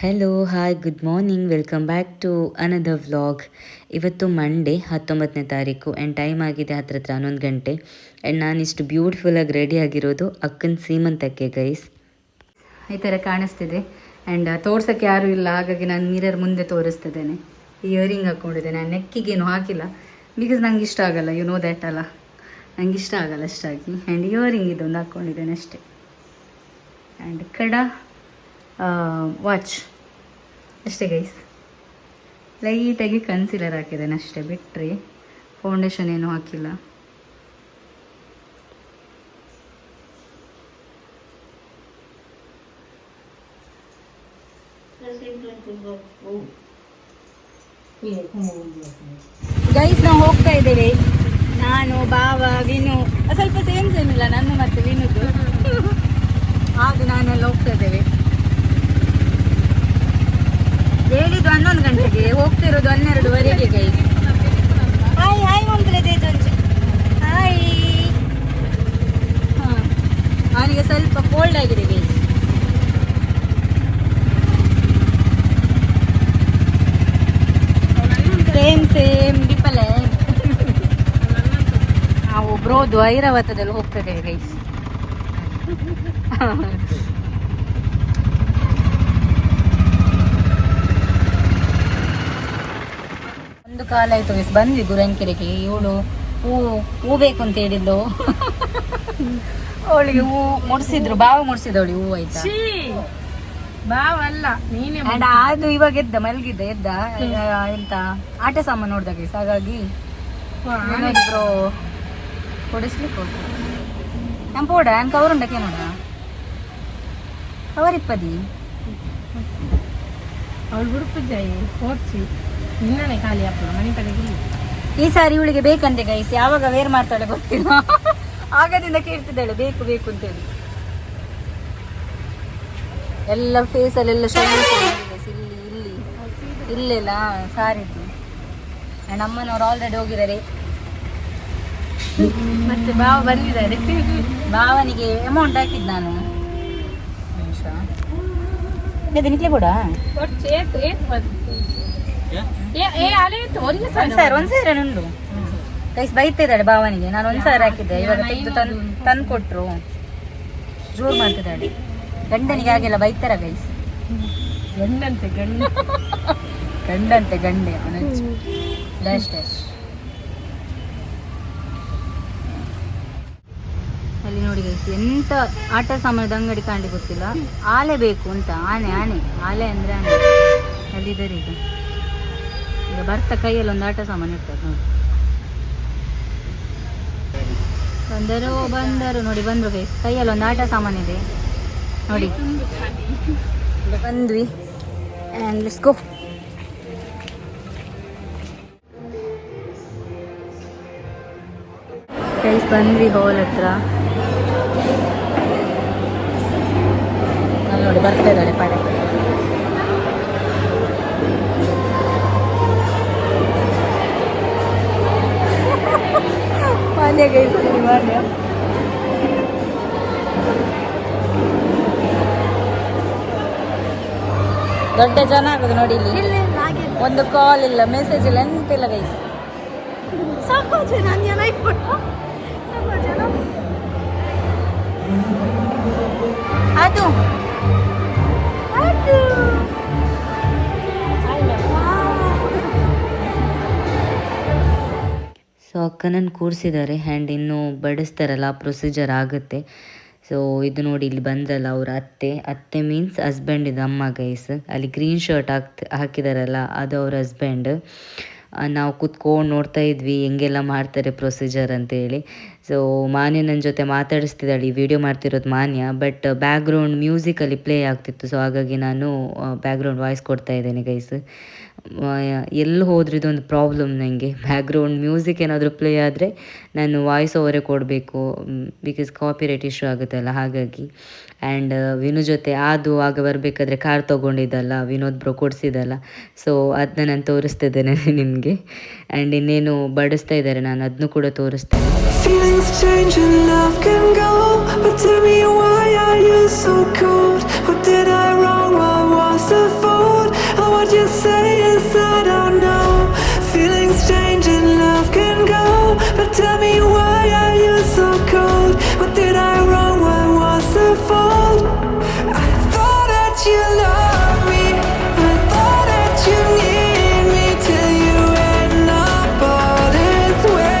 Hello hi good morning welcome back to another vlog. ಇವತ್ತು Monday 19ನೇ ತಾರೀಕು and time ಆಗಿದೆ ಹತ್ರ 11 ಗಂಟೆ. ಆ್ಯಂಡ್ ನಾನಿಷ್ಟು ಬ್ಯೂಟಿಫುಲ್ಲಾಗಿ ರೆಡಿ ಆಗಿರೋದು ಅಕ್ಕನ ಸೀಮಂತಕ್ಕೆ ಗೈಸ್. ಈ ಥರ ಕಾಣಿಸ್ತಿದೆ ಆ್ಯಂಡ್ ತೋರ್ಸೋಕ್ಕೆ ಯಾರೂ ಇಲ್ಲ, ಹಾಗಾಗಿ ನಾನು ಮಿರರ್ ಮುಂದೆ ತೋರಿಸ್ತಿದ್ದೇನೆ. ಇಯರಿಂಗ್ ಹಾಕ್ಕೊಂಡಿದ್ದೇನೆ, ನಾನು ನೆಕ್ಕಿಗೇನು ಹಾಕಿಲ್ಲ ಬಿಕಾಸ್ ನಂಗೆ ಇಷ್ಟ ಆಗಲ್ಲ, ಯು ನೋ ದ್ಯಾಟ್ ಅಲ್ಲ, ನಂಗೆ ಇಷ್ಟ ಆಗಲ್ಲ ಅಷ್ಟಾಗಿ. ಆ್ಯಂಡ್ ಇಯರಿಂಗ್ ಇದೊಂದು ಹಾಕ್ಕೊಂಡಿದ್ದೇನೆ ಅಷ್ಟೇ. ಆ್ಯಂಡ್ ಕಡ ವಾಚ್ ಅಷ್ಟೇ ಗೈಸ್. ಲೈಟಾಗಿ ಕನ್ಸಿಲರ್ ಹಾಕಿದ್ದೇನೆ ಅಷ್ಟೇ, ಬಿಟ್ಟರೆ ಫೌಂಡೇಶನ್ ಏನೂ ಹಾಕಿಲ್ಲ. ಗೈಸ್ ನಾವು ಹೋಗ್ತಾ ಇದ್ದೇವೆ, ನಾನು ಬಾವ ವಿನು, ಸ್ವಲ್ಪ ಸೇಮ್ ಇಲ್ಲ ನನ್ನ ಮತ್ತು ವಿನುದು, ಹಾಗೆ ನಾನೆಲ್ಲ ಹೋಗ್ತಾ ಇದ್ದೇವೆ. ಹೇಳಿದ್ದು 11 ಗಂಟೆಗೆ, ಹೋಗ್ತಿರೋದು 12ವರೆಗೆ ಗೈಸ್. ಹಾಯ್ ಹಾಯ್ ಮಂತ್ಲೆ ಜೇಜಂಜಿ ಹಾಯ್. ಹಾಂ, ಅವನಿಗೆ ಸ್ವಲ್ಪ ಕೋಲ್ಡ್ ಆಗಿದೆ ಗೈಸ್. ಸೇಮ್ ಡಿಪಲೆ ನಾವು ಬ್ರೋದು ಐರಾವತದಲ್ಲಿ ಹೋಗ್ತಿದ್ದೇವೆ ಗೈಸ್. ಒಂದು ಕಾಲ ಆಯ್ತು ಗೈಸ್, ಬಂದ್ವಿ ಗುರಂಕೆರೆಗೆ. ಇವಳು ಹೂ ಬೇಕು ಅಂತ ಹೇಳಿದ್ದು, ಅವಳಿಗೆ ಹೂ ಮುಡ್ಸಿದ್ರು, ಬಾವ ಮುಡ್ಸಿದವಳಿ ಹೂ. ಆಯ್ತಾ ಬಾವಲ್ಲ ನೀನೆ. ಅಂಡ್ ಅದು ಇವಾಗ ಮಲಗಿದ್ದ ಎದ್ದ ಎಂತ ಆಟ ಸಾಮಾನು ನೋಡ್ದ ಗೈಸ್, ಹಾಗಾಗಿ ಇಬ್ರು ಕೊಡಿಸ್ಲಿಕ್ಕೆ ಹೋಗ್ತು. ನಮ್ಮ ಪೋಡ ನಾನು ಕವರುಂಡಕ್ಕೆ ನೋಡ ಕವರ್ ಇಪ್ಪದಿ ಅವಳು ಹುಡುಕಿದ್ದಾಯಿ ಓಡಿಸಿ ನಿನ್ನನೆ ಖಾಲಿ ಹಾಕೋದು ಮನೆ ಕಡೆಗೆ. ಈ ಸಾರಿ ಇವಳಿಗೆ ಬೇಕಂತೆ ಗೈಸ್, ಯಾವಾಗ ವೇರ್ ಮಾಡ್ತಾಳೆ ಗೊತ್ತಿಲ್ಲ, ಆಗದಿಂದ ಕೇಳ್ತಿದ್ದಾಳೆ ಬೇಕು ಬೇಕು ಅಂತೇಳಿ. ಎಲ್ಲ ಫೇಸಲ್ಲೆಲ್ಲ ಇಲ್ಲಿ ಇಲ್ಲೆಲ್ಲ ಸಾರಿದ್ದು. ಆ್ಯಂಡ್ ಅಮ್ಮನವ್ರು ಆಲ್ರೆಡಿ ಹೋಗಿದ್ದಾರೆ, ಮತ್ತೆ ಬಾವ ಬಂದಿದ್ದಾರೆ. ಭಾವನಿಗೆ ಅಮೌಂಟ್ ಹಾಕಿದ್ದು ನಾನು. ನಿಮಿಷ ನಿಕ್ಲೆ ಕೂಡ ಒಂದ್ಸಾವಿರ ಉಂಟು ಗೈಸ್. ಬೈತಿದ್ದಾಳೆ ಭಾವನಿಗೆ, ನಾನು 1,000 ಹಾಕಿದ್ದೆ, ಇವಾಗ ತೆಗೆದು ತಂದು ಕೊಟ್ರು. ಜೋರು ಮಾಡ್ತಿದ್ದಾಳೆ. ಗಂಡನಿಗೆ ಆಗಿಲ್ಲ, ಬೈತಾರ ಗೈಸ್. ಗಂಡಂತೆ ಗಂಡೆ ಡ್ಯಾಶ್ ಡ್ಯಾಶ್. ಅಲ್ಲಿ ನೋಡಿ ಗೈಸ್, ಎಂತ ಆಟ ಸಾಮಾನದ ಅಂಗಡಿ ಕಾಣಲಿ ಗೊತ್ತಿಲ್ಲ, ಆಲೆ ಬೇಕು ಅಂತ. ಆನೆ ಆಲೆ ಅಂದ್ರೆ ಆನೆ. ಅಲ್ಲಿದ್ದಾರೆ ಈಗ ಬರ್ತಾ ಕೈಯಲ್ಲಿ ಒಂದು ಆಟ ಸಾಮಾನು ಇರ್ತದೆ ನೋಡಿ. ಬಂದರು ನೋಡಿ, ಬಂದರು ಗೈಸ್, ಕೈಯಲ್ಲಿ ಒಂದು ಆಟ ಸಾಮಾನಿದೆ ನೋಡಿ. ಬಂದ್ವಿ ಆ್ಯಂಡ್ ಲೆಟ್ಸ್ ಗೋ. ಗೈಸ್ ಬಂದ್ವಿ ಹಾಲ್ ಹತ್ರ. ಅಲ್ಲಿ ನೋಡಿ ಬರ್ತಾ ಇದ್ದಾಳೆ ಪಡೆ. ಮಾನ್ಯ ಗೈಸ್, ಮಾನ್ಯ ದೊಡ್ಡ ಜನ ಆಗೋದು ನೋಡಿ. ಇಲ್ಲಿ ಒಂದು ಕಾಲ್ ಇಲ್ಲ, ಮೆಸೇಜ್ ಇಲ್ಲ, ಎಂತಿಲ್ಲ ಗೈಸ್. ಅದು ಸೊ ಅಕ್ಕನನ್ನು ಕೂರಿಸಿದ್ದಾರೆ ಆ್ಯಂಡ್ ಇನ್ನೂ ಬಡಿಸ್ತಾರಲ್ಲ ಪ್ರೊಸೀಜರ್ ಆಗುತ್ತೆ. ಸೊ ಇದು ನೋಡಿ, ಇಲ್ಲಿ ಬಂದಲ್ಲ ಅವ್ರ ಅತ್ತೆ ಮೀನ್ಸ್ ಹಸ್ಬೆಂಡ್, ಇದು ಅಮ್ಮ ಗೈಸ್. ಅಲ್ಲಿ ಗ್ರೀನ್ ಶರ್ಟ್ ಹಾಕಿದಾರಲ್ಲ ಅದು ಅವ್ರ ಹಸ್ಬೆಂಡ್. ನಾವು ಕೂತ್ಕೊಂಡು ನೋಡ್ತಾ ಇದ್ವಿ ಹೆಂಗೆಲ್ಲ ಮಾಡ್ತಾರೆ ಪ್ರೊಸೀಜರ್ ಅಂತೇಳಿ. ಸೊ ಮಾನ್ಯ ನನ್ನ ಜೊತೆ ಮಾತಾಡಿಸ್ತಿದ್ದಾಳೆ, ಈ ವಿಡಿಯೋ ಮಾಡ್ತಿರೋದು ಮಾನ್ಯ, ಬಟ್ ಬ್ಯಾಕ್ಗ್ರೌಂಡ್ ಮ್ಯೂಸಿಕಲ್ಲಿ ಪ್ಲೇ ಆಗ್ತಿತ್ತು. ಸೊ ಹಾಗಾಗಿ ನಾನು ಬ್ಯಾಕ್ಗ್ರೌಂಡ್ ವಾಯ್ಸ್ ಕೊಡ್ತಾ ಇದ್ದೇನೆ ಗೈಸ್. ಎಲ್ಲಿ ಹೋದ್ರೆ ಇದೊಂದು ಪ್ರಾಬ್ಲಮ್ ನನಗೆ, ಬ್ಯಾಕ್ಗ್ರೌಂಡ್ ಮ್ಯೂಸಿಕ್ ಏನಾದರೂ ಪ್ಲೇ ಆದರೆ ನಾನು ವಾಯ್ಸ್ ಓವರೇ ಕೊಡಬೇಕು, ಬಿಕಾಸ್ ಕಾಪಿರೈಟ್ ಇಶ್ಯೂ ಆಗುತ್ತಲ್ಲ ಹಾಗಾಗಿ. ಆ್ಯಂಡ್ ವಿನು ಜೊತೆ ಆಗ ಬರಬೇಕಾದ್ರೆ ಕಾರ್ ತೊಗೊಂಡಿದ್ದಲ್ಲ, ವಿನೋದ್ ಬ್ರೋ ಕೊಡಿಸಿದ್ದಲ್ಲ, ಸೊ ಅದನ್ನ ನಾನು ತೋರಿಸ್ತಿದ್ದೇನೆ ನಿಮಗೆ. ಆ್ಯಂಡ್ ಇನ್ನೇನು ಬಡಿಸ್ತಾ ಇದ್ದಾರೆ, ನಾನು ಅದನ್ನು ಕೂಡ ತೋರಿಸ್ತೇನೆ. But tell me, why are you so cold? What did I wrong? What was the fault? would you say is I don't know. Feelings change and love can go, but tell me why are you so cold? What did I wrong? What was the fault? I thought that you loved me, I thought that you need me till you end up all this way.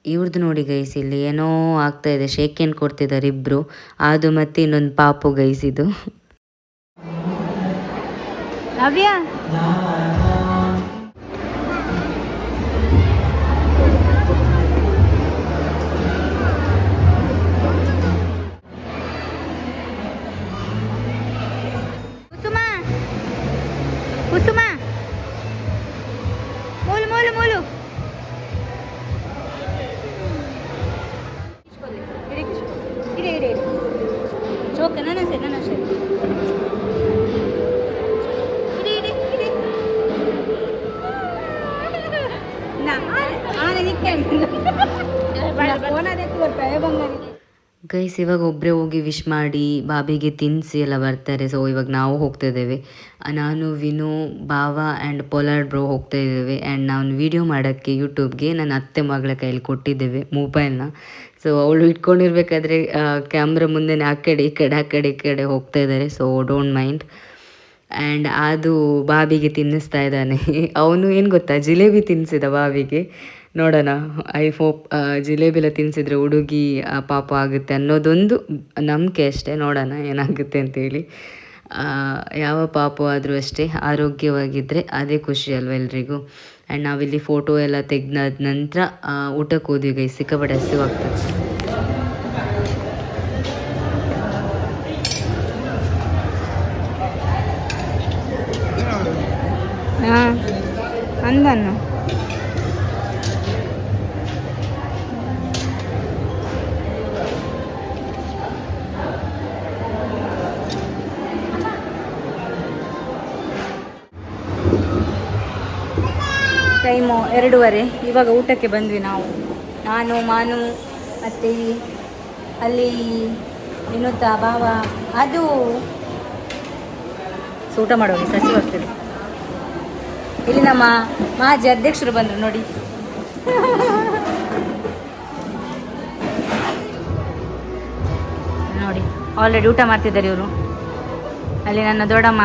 ಇವ್ರದ್ದು ನೋಡಿ guys, ಇಲ್ಲಿ ಏನೋ ಆಗ್ತಾ ಇದೆ, shake hand ಕೊಡ್ತಿದ್ದಾರೆ ಇಬ್ರು. ಅದು ಮತ್ತೆ ಇನ್ನೊಂದು ಪಾಪು ಗೈಸ್ ಇದು. ನವ್ಯ ಕುಸುಮ ಕುಸುಮ ಮೂಲು ಮೂಲು ಮೂಲು ಇಡೆ ಇಡೆ ಇಡೆ ಚೋಕ ನನ್ನ ಸರಿ ಇಡೆ ಇಡೆ ಇಡೆ ಆನೆ ನಿಕ್ಕೆ ಫೋನದೆತ್ತು ಬರ್ತಾರೆ ಬಂಗಾರಿ. ಗೈಸ್ ಇವಾಗ ಒಬ್ಬರೇ ಹೋಗಿ ವಿಶ್ ಮಾಡಿ ಬಾಬಿಗೆ ತಿನ್ನಿಸಿ ಎಲ್ಲ ಬರ್ತಾರೆ. ಸೊ ಇವಾಗ ನಾವು ಹೋಗ್ತಾ ಇದ್ದೇವೆ. ನಾನು ವಿನು ಭಾವ ಆ್ಯಂಡ್ ಪೋಲಾರ್ಡ್ ಬ್ರೋ ಹೋಗ್ತಾ ಇದ್ದೇವೆ. ಆ್ಯಂಡ್ ನಾವು ವಿಡಿಯೋ ಮಾಡೋಕ್ಕೆ ಯೂಟ್ಯೂಬ್ಗೆ ನನ್ನ ಅತ್ತೆ ಮಗಳ ಕೈಯಲ್ಲಿ ಕೊಟ್ಟಿದ್ದೇವೆ ಮೊಬೈಲ್ನ. ಸೊ ಅವಳು ಇಟ್ಕೊಂಡಿರ್ಬೇಕಾದ್ರೆ ಕ್ಯಾಮ್ರಾ ಮುಂದೆ ಆ ಕಡೆ ಈ ಕಡೆ ಹೋಗ್ತಾ ಇದ್ದಾರೆ. So don't mind. ಆ್ಯಂಡ್ ಅದು ಬಾಬಿಗೆ ತಿನ್ನಿಸ್ತಾ ಇದ್ದಾನೆ. ಅವನು ಏನು ಗೊತ್ತಾ, ಜಿಲೇಬಿ ತಿನ್ನಿಸಿದ ಬಾಬಿಗೆ. ನೋಡೋಣ, ಐ ಹೋಪ್ ಜಿಲೇಬಿ ತಿನ್ನಿಸಿದ್ರೆ ಹುಡುಗಿ ಪಾಪ ಆಗುತ್ತೆ ಅನ್ನೋದೊಂದು ನಂಬಿಕೆ ಅಷ್ಟೇ. ನೋಡೋಣ ಏನಾಗುತ್ತೆ ಅಂತೇಳಿ. ಯಾವ ಪಾಪು ಆದರೂ ಅಷ್ಟೇ ಆರೋಗ್ಯವಾಗಿದ್ದರೆ ಅದೇ ಖುಷಿ ಅಲ್ವ ಎಲ್ರಿಗೂ. ಆ್ಯಂಡ್ ನಾವಿಲ್ಲಿ ಫೋಟೋ ಎಲ್ಲ ತೆಗೆದಾದ ನಂತರ ಊಟಕ್ಕೆ ಹೋದ್ವಿ ಗೈಸ್. ಸಿಕ್ಕಾಪಟ್ಟೆ ಹಸಿವಾಗ್ತದೆ. ಹಾಂ ಅಂದನ್ನು ಟೈಮು 2:30. ಇವಾಗ ಊಟಕ್ಕೆ ಬಂದ್ವಿ ನಾವು. ನಾನು ಮಾನು ಮತ್ತು ಅಲ್ಲಿ ವಿನೋದ ಭಾವ ಅದು ಊಟ ಮಾಡೋಗಿ ಸಸಿ ಹೋಗ್ತದೆ. ಇಲ್ಲಿ ನಮ್ಮ ಮಾಜಿ ಅಧ್ಯಕ್ಷರು ಬಂದರು ನೋಡಿ. ನೋಡಿ ಆಲ್ರೆಡಿ ಊಟ ಮಾಡ್ತಿದ್ದಾರೆ ಇವರು. ಅಲ್ಲಿ ನನ್ನ ದೊಡ್ಡಮ್ಮ,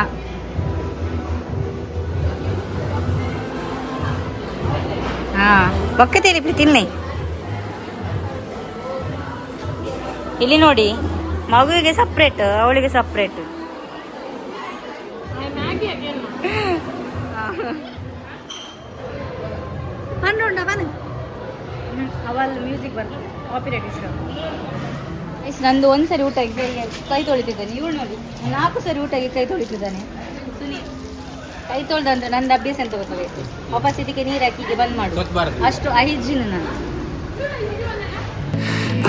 ಹಾಂ ಪಕ್ಕದಲ್ಲಿ ಪ್ರೀತಿಲ್ನೇ. ಇಲ್ಲಿ ನೋಡಿ, ಮಗುವಿಗೆ ಸಪ್ರೇಟ್, ಅವಳಿಗೆ ಸಪ್ರೇಟ್. ಅವಲ್ ಮ್ಯೂಸಿಕ್ ಬರ್ತದೆ, ಕಾಪಿರೈಟ್ ಇಷ್ಟ. ನಂದು ಒಂದ್ಸರಿ ಊಟಕ್ಕೆ ಕೈ ತೊಳಿತಿದ್ದಾನೆ. ಇವಳು ನೋಡಿ 4 ಸರಿ ಊಟಕ್ಕೆ ಕೈ ತೊಳಿತಿದ್ದಾನೆ. ಸುನಿ ಕೈ ತೊಳ್ದಂದ್ರೆ ನಂದು ಅಭ್ಯಾಸ ಅಂತ ಗೊತ್ತಾಗೈತೆ. ವಾಪಸ್ ಇದಕ್ಕೆ ನೀರು ಹಾಕಿಗೆ ಬಂದ್ ಮಾಡು, ಅಷ್ಟು ಹೈಜೀನ್ ನಾನು.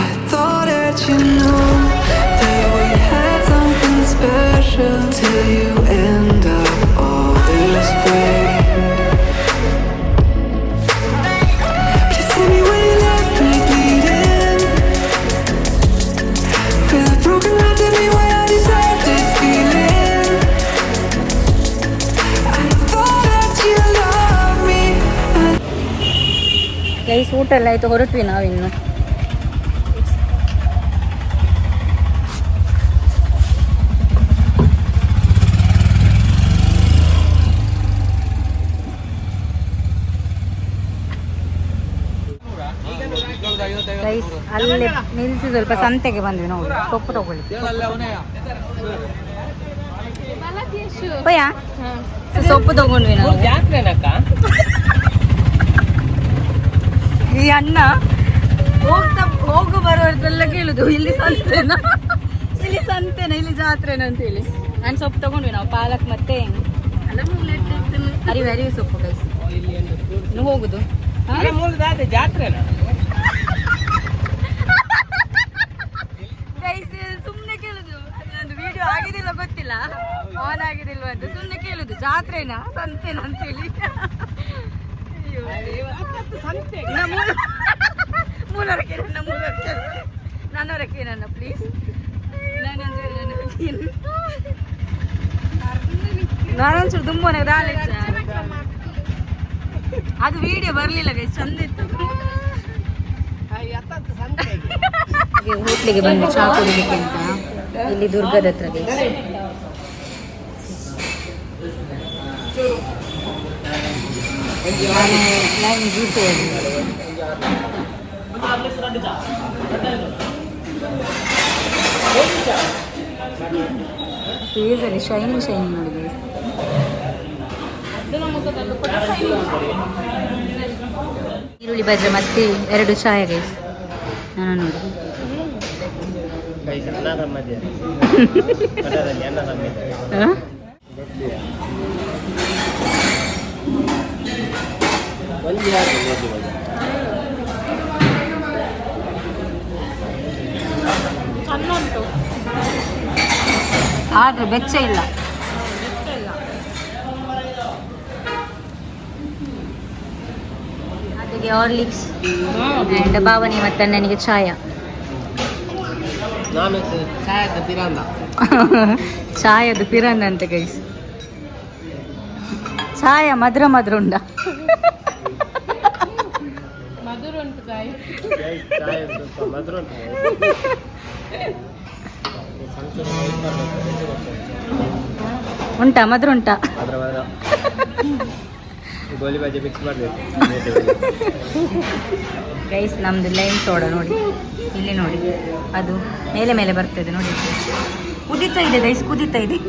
I thought that you knew that we had something special till you end up all this way. Please tell me when you left me bleeding with a broken heart. Tell me why I deserve this feeling. I thought that you loved me. Guys ಊಟ ಎಲ್ಲ ಆಯಿತು, ಹೊರಟ್ವಿ ನಾವಿನ್ನು. Guys ಅಲ್ಲಿ ನಿಲ್ಲಿಸಿ ಸ್ವಲ್ಪ ಸಂತೆಗೆ ಬಂದ್ವಿ ನಾವು ಸೊಪ್ಪು ತಗೊಳ್ಳಿ. ಸೊಪ್ಪು ತಗೊಂಡ್ವಿ ನಾವು. ಈ ಅಣ್ಣ ಹೋಗು ಬರೋರ್ದೆಲ್ಲ ಕೇಳುದು ಇಲ್ಲಿ ಸಂತೆನಾ ಇಲ್ಲಿ ಜಾತ್ರೆನ ಅಂತ ಹೇಳಿ. ನಾನು ಸೊಪ್ಪು ತಗೊಂಡ್ವಿ ನಾವು, ಪಾಲಕ್ ಮತ್ತೆ ಅರಿವೆ ಸೊಪ್ಪು. ಗೈಸ್ ಇನ್ನು ಹೋಗುದು ಸುಮ್ನೆ ಕೇಳುದು. ನಂದು ವಿಡಿಯೋ ಆಗಿದಿಲ್ಲ ಗೊತ್ತಿಲ್ಲ, ಆನ್ ಆಗಿದಿಲ್ವ ಅಂತ ಸುಮ್ನೆ ಕೇಳುದು. ಜಾತ್ರೆನಾ ಸಂತೆನಾ ಅಂತೇಳಿ. ಮೂಲರಕ್ಕೆ ನನ್ನವರಕ್ಕೆ ನನ್ನ ಪ್ಲೀಸ್. ನಾನೊಂಚೂರು ತುಂಬಾನೇ ಅದು ವಿಡಿಯೋ ಬರಲಿಲ್ಲ ಗೈಸ್, ಚಂದ ಇತ್ತು. ಹೋಟ್ಲಿಗೆ ಬಂದು ಚಹಾ ಕುಡಿಲಿಕ್ಕೆ ಅಂತ ಇಲ್ಲಿ ದುರ್ಗದ ಹತ್ರ ಗೈಸ್. ನಾನು ಜ್ಯೂಸ್ ಫೇಸಲ್ಲಿ ಶೈನಿಂಗ್ ನೋಡಿ ಗೈಸ್. ಈರುಳ್ಳಿ ಬಜ್ರೆ ಮತ್ತೆ 2 ಚಾಯ ಗೈಸ್. ನಾನು ನೋಡಿ ಆದ್ರೆ ಬೆಚ್ಚ ಇಲ್ಲ. ಅದಕ್ಕೆ ಹಾರ್ಲಿಕ್ಸ್ ಆ್ಯಂಡ್ ಭಾವನಿ ಮತ್ತು ಅಣ್ಣನಿಗೆ ಚಾಯ. ಚಾಯದು ಪಿರಾನ್ನ ಅಂತ ಗೈಸ್. ಚಾಯ ಮಧುರ ಮಧುರ ಉಂಡ. ಉಂಟಾ ಮಧುರ ಉಂಟಾ? ಗೈಸ್ ನಮ್ದು ಲೈಮ್ ಸೋಡಾ ನೋಡಿ, ಇಲ್ಲಿ ನೋಡಿ ಅದು ಮೇಲೆ ಮೇಲೆ ಬರ್ತದೆ ನೋಡಿ, ಕುದೀತಾ ಇದೆ ಗೈಸ್, ಕುದೀತಾ ಇದೆ.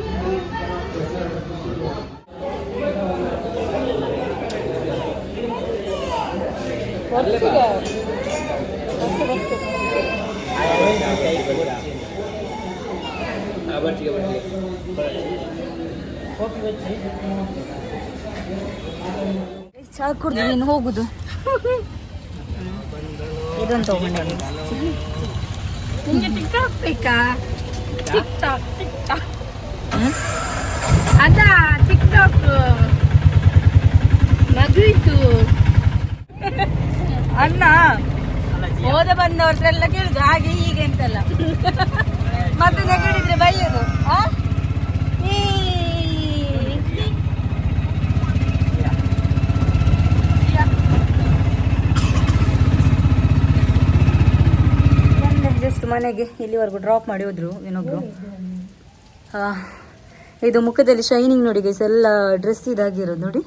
ಚಾ ಕುಡ್ದು ನೀನು ಹೋಗುದು. ಇದೊಂದು ತಗೊಂಡೆ. ನಿಮಗೆ ಟಿಕ್ಟಾಕ್ ಬೇಕಾ? ಟಿಕ್ಟಾಕ್ ಅದ ಟಿಕ್ಟಾಕ್ ಮದುವಿತು ಅಣ್ಣ ಹೋದ ಬಂದವ್ರಲ್ಲ ಕೇಳುದು ಹಾಗೆ ಹೀಗೆ ಅಂತಲ್ಲ, ಮತ್ತೆ ನೆಗಡಿದ್ರೆ ಬೈಯೋದು. ಜಸ್ಟ್ ಮನೆಗೆ ಇಲ್ಲಿವರೆಗೂ ಡ್ರಾಪ್ ಮಾಡಿ ಹೋದ್ರು ಇನ್ನೊಬ್ರು. ಇದು ಮುಖದಲ್ಲಿ ಶೈನಿಂಗ್ ನೋಡಿ ಗೈಸ್, ಎಲ್ಲ ಡ್ರೆಸ್ ಇದಾಗಿರೋದು ನೋಡಿ.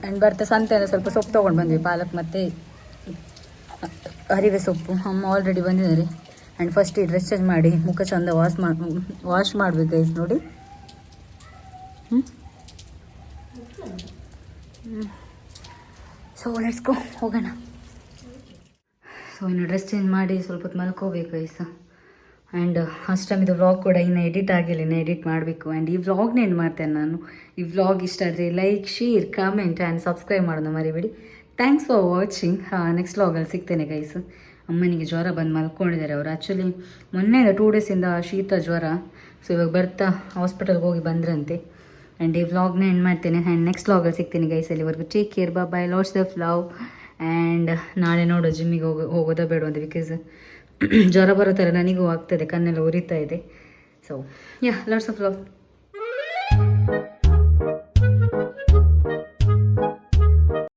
ಆ್ಯಂಡ್ ಬರ್ತಾ ಸಂತೆಯಿಂದ ಸ್ವಲ್ಪ ಸೊಪ್ಪು ತೊಗೊಂಡು ಬಂದ್ವಿ, ಪಾಲಕ್ ಮತ್ತು ಅರಿವೆ ಸೊಪ್ಪು. ಅಮ್ಮ ಆಲ್ರೆಡಿ ಬಂದಿದ್ದಾರೆ. ಆ್ಯಂಡ್ ಫಸ್ಟ್ ಈ ಡ್ರೆಸ್ ಚೇಂಜ್ ಮಾಡಿ ಮುಖ ಚಂದ ವಾಶ್ ಮಾಡಬೇಕು ಗೈಸ್ ನೋಡಿ. ಸೊ ಲೆಟ್ಸ್ ಗೋ, ಹೋಗೋಣ. ಸೊ ಇನ್ನು ಡ್ರೆಸ್ ಚೇಂಜ್ ಮಾಡಿ ಸ್ವಲ್ಪ ಹೊತ್ತು ಮಲ್ಕೋಬೇಕು ಗೈಸ್. ಆ್ಯಂಡ್ ಅಷ್ಟೊಂದು ವ್ಲಾಗ್ ಕೂಡ ಇನ್ನು ಎಡಿಟ್ ಆಗಿಲ್ಲ, ಇನ್ನು ಎಡಿಟ್ ಮಾಡಬೇಕು. ಆ್ಯಂಡ್ ಈ ವ್ಲಾಗ್ನ ಎಂಡ್ ಮಾಡ್ತೇನೆ ನಾನು. ಈ ವ್ಲಾಗ್ ಇಷ್ಟ ಆದರೆ like, share, comment and subscribe ಮಾಡೋದು ಮರಿಬೇಡಿ. Thanks for watching. ನೆಕ್ಸ್ಟ್ ವ್ಲಾಗಲ್ಲಿ ಸಿಗ್ತೇನೆ ಗೈಸ್. ಅಮ್ಮನಿಗೆ ಜ್ವರ ಬಂದು ಮಲ್ಕೊಂಡಿದ್ದಾರೆ ಅವರು. ಆ್ಯಕ್ಚುಲಿ ಮೊನ್ನೆಯಿಂದ 2 ಡೇಸಿಂದ ಶೀತ ಜ್ವರ. ಸೊ ಇವಾಗ ಬರ್ತಾ ಹಾಸ್ಪಿಟಲ್ಗೆ ಹೋಗಿ ಬಂದ್ರಂತೆ. ಆ್ಯಂಡ್ ಈ ವ್ಲಾಗ್ನ ಎಂಡ್ ಮಾಡ್ತೇನೆ. ಆ್ಯಂಡ್ ನೆಕ್ಸ್ಟ್ ವ್ಲಾಗಲ್ಲಿ ಸಿಗ್ತೀನಿ ಗೈಸ್. ಅಲ್ಲಿವರೆಗೂ take care, by, lots of love. And ನಾಳೆ ನೋಡೋ ಜಿಮ್ಮಿಗೆ ಹೋಗೋದಾ ಬೇಡ ಅಂತ, ಬಿಕಾಸ್ ಜ್ವರ ಬರೋ ಥರ ನನಗೂ ಆಗ್ತದೆ, ಕಣ್ಣೆಲ್ಲ ಉರಿತಾ ಇದೆ. So yeah, lots of love.